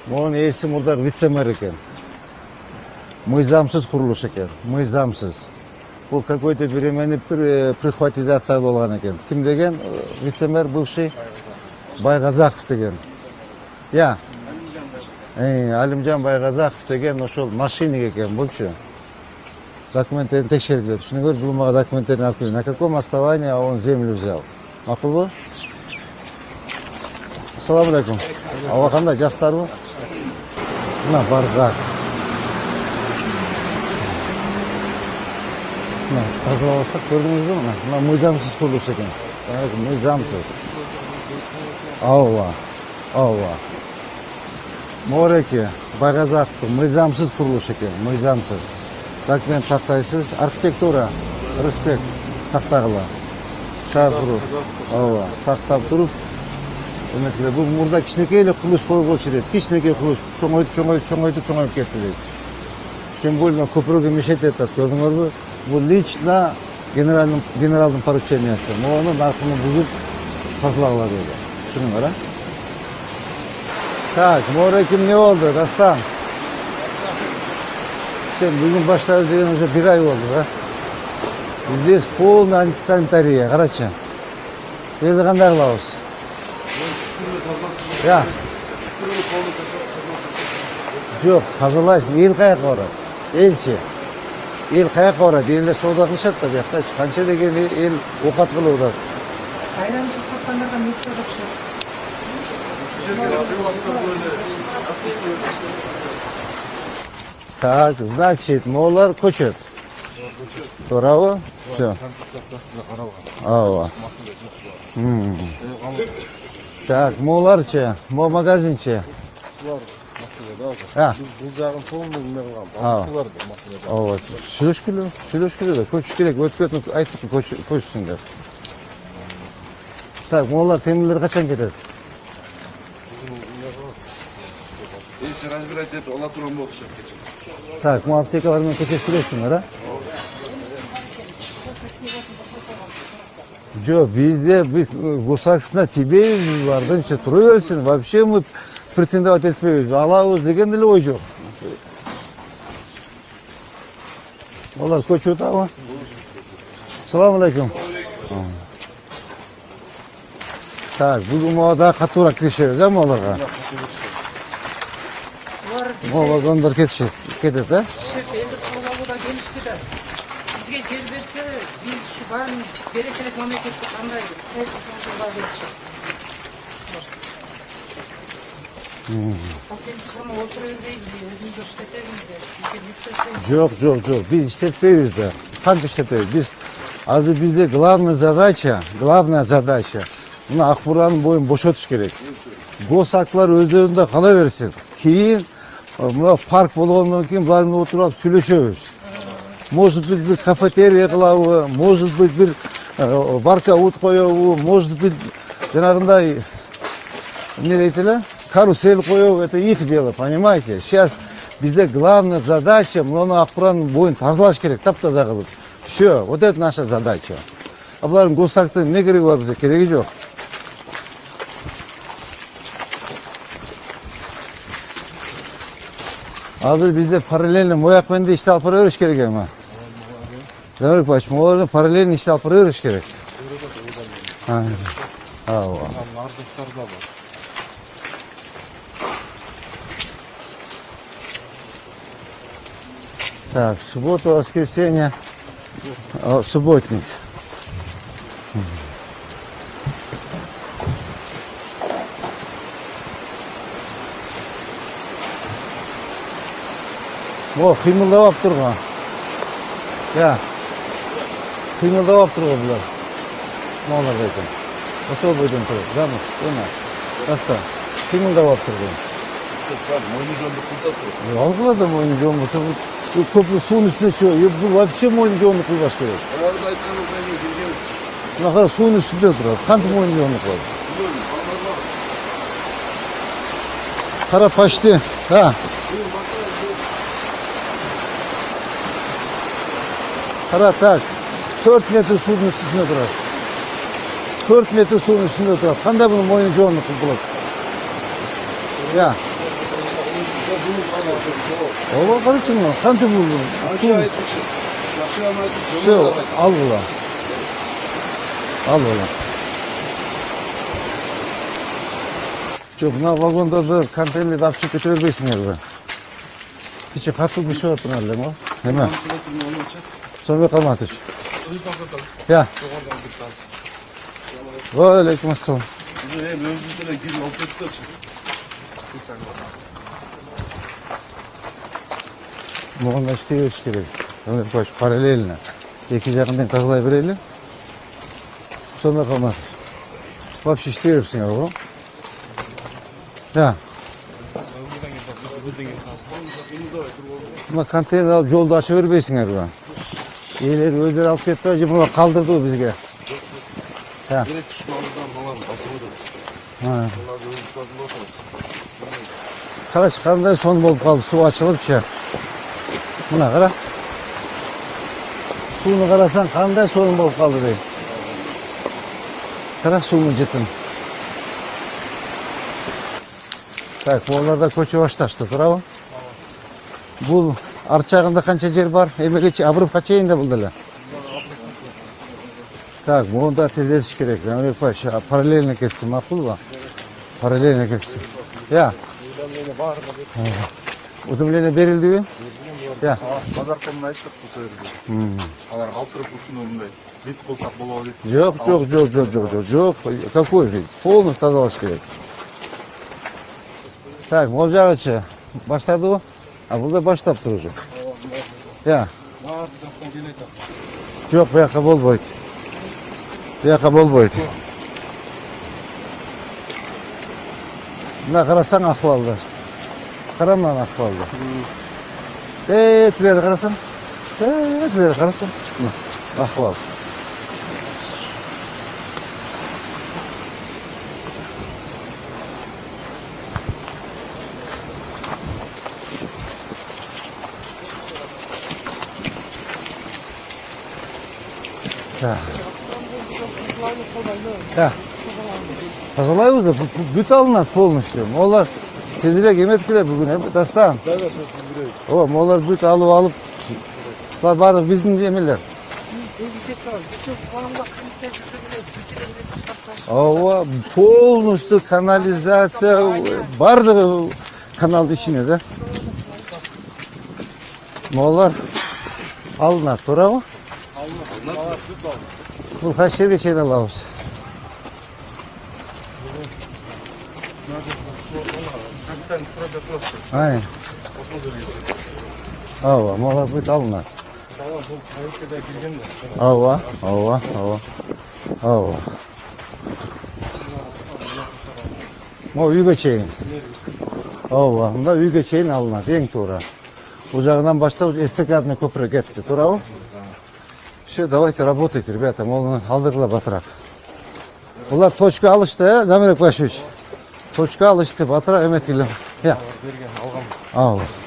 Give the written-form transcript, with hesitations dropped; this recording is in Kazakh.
Bunun ээси мурдагы вице-мэр экен. Мыйзамсыз курулуш экен. Мыйзамсыз. Бул какой-то беременный прихватизация болгон экен. Ким деген? Вице-мэр бывший Байгазаков деген. Я. Алимжан Байгазаков деген ошол мошенник экен булчу. Документтерин текшергиле. Түшүнүңөр, бул мага документтерин алып келди. На каком основании он землю взял? Макулбу? Ассаламу алейкум. Аба кандай, жакшысыздарбы? Мына баргак. Мына тазалап алсак, көрдүңүзбү? Мына мыйзамсыз курулуш экен. Мыйзамсыз. Ооба. Мореке, Байгазаковдун мыйзамсыз курулуш экен, мыйзамсыз. Документ тактайсыз, архитектура, респект тактагыла. Шаар куруп, ооба, тактап туруп, эметке бул мурда кичинекей эле курулуш болчу дейт. Кичинекей курулуш чоңойтуп кетти дейт. Тем более көпүрөгө мешет атат, көрдүңөрбү? Бул лично генералдын поручениясы. Мону наркını бузуп тазалагыла дейт. Түшүнүңөр, а? Так, Мореким не oldu, Дастан? Sen bugün başlarız деген уже 1 ай oldu, да? Здесь полная антисанитария, карачы. Бери кандай кылабыз? Я. Жок, тазалайсың, эл каяка барат? Элчи. Эл каяка барат? Элде соода кылышат да, биякта канча деген эл оокат кылып атат. Айран саткандарга эмне істеп атышат? Так, значит, молар көчөт. Туурабы? Все. Ооба. Так, моларчы, мо магазинчи. Biz bu жагын полный эме кылган. Башкалар да маселе. Ооба. Сүйлөшкүлө да, көчүш керек, өтүп айтып көчсүңөр. Так, молар темирлер качан кетет? Если разбирать это, ола турам болуп чыгат. Так, мо аптекалар менен кече сүйлөштүңөр, а? Жок, бизде госаксына тийбейбиз, бардынча тура берсин. Вообще мы претендовать этпейбиз. Алабыз деген деле ой жок. Олар көчүп атабы? Салам алейкум. Так, бүгүн мода катуураак киришебиз, а моларга? Мол вагондар кетет, да? Элди кабыл алуудан келишти да. Бизге жер берсе, биз ушу баарын бере керек мамлекетке кандай проектсизге беришет. Жок, биз иштетпейбиз да. Кантип иштетпейбиз? Биз азыр бизде главная задача, мына Акбуранын боюн бошотуш керек. Госактылар өздөрүндө кала берсин. Кийин мына парк болгондон кийин булар менен отуруп сүйлөшөбүз. Может быть, бир кафетерия кылабы, может быть, бир барка ут коебу, может быть, жанагындай эмне дейт эле? Карусель коебу, это их дело, понимаете? Сейчас бизде главная задача мына Акбуранын боюн тазалаш керек, таптаза кылып. Все, вот это наша задача. А булардын госактын эмне кереги бар бизге? Кереги жок. Азыр бизде параллельно мояк менен ишти алып бара бериш керек эми. Замирбек бач, молардын параллельно ишти алып бара бериш керек. Ооба. Нарзактар да бар. Так, суббота, воскресенье, субботник. О, кыймылдап турган. Я. Кыймылдап турган булар. Малар экен. Ошол бойдон туруп, замы, ойна. Таста. Кыймылдап турган. Мойны жондук кылдап туруп. Алгыла да мойны жон болсо, көпү суунун үстүнө чыгып, бул вообще мойны жонду кылбаш керек. Аларды айтканыңыздан кийин келген. Мына кара суунун үстүндө турат. Кантип мойны жонду кылат? Кара почти. Кара так. 4 метр суунун үстүндө турат. 4 метр суунун үстүндө турат. Кандай бунун мойну жонду кылат? Я. Ова короче, қанты болды? Aşağı etmişim. Aşağı mı etmişim? Все, ал бола. Ал бола. Жоқ, мына вагондарды контейнерді алып шығып кете бербейсіңдер бе? Кеше қатып бішіп жатыр әлі ма? Неме? Сонбек Алматович. Я. Алейкум ассалам. Hem özümüzde girip alıp ettiler. Бұған да істей беріш керек. Параллельно. Екі жағын тазалай берелі. Сонбек Алматович. Вообще істей беріпсіңдер ғой. Я. Мына контейнер алып жолды аша бербейсіңдер бе? Елер өздері алып кетті, же бұлар қалдырды ғой бізге. Ya. Direkt düşmanlıktan falan atıldı. Ha. Bunlar da özümüzde oturur. Qarash qanday son bo'lib qoldi, suv ochilibchi. Mana qara. Suvni qarasang qanday son bo'lib qoldi deydi. Qara suvni jitin. Так, bularda ko'cha boshlashdi, to'g'rimi? Bu archag'inda qancha yer bor? Emegacha Abrovga cheyinda bo'ldilar. Так, bunda tezletish kerak. Zamir Paşa paralelni ketsin, ma'qulmi? Paralelni ketsin. Ya. Udumlene berildi mi? Ya. Pazar konuna ayttık bu sefer. Alar kaldırıp ушunu мындай бет кылсак болобу дейт. Жоқ. Какой вид? Полностью тазалаш керек. Так, мол жагычы баштады го? А бул да баштаптыр уже. Я. Жоқ, буяка болбойт. Буяка болбойт. Мына карасаң акыбалды. Кара мына акыбалды. Тилерди карасаң. Тилерди карасаң. Акыбал. Ya. Тазалайбыз да, бүт алынат полностью. Олар тезірек еметкілер бүгін, дастан. О, олар бүт алып, бұлар барлық біздің емелер. Biz dezenfeksiyonuz. Geçen bağımda komiser şurada Ова, полностью канализация бардығы каналдың ішіне да. Олар алынат, тұра ма? Бұл қаш жерге шейін алауыз. Ай. Ава, олар бүт алынат. Ава. Мо үйге чейін. Ава, мында үйге чейін алынат, ең тура. Бұл жағынан баштап эстакадный көпірі кетті, тура ма? Все, давайте работайте, ребята, молны алдырғыла батырақ. Бұлар точка алышты, Замир Пашевич. Точка алышты, батырақ еметкілі. Я. Алғамыз.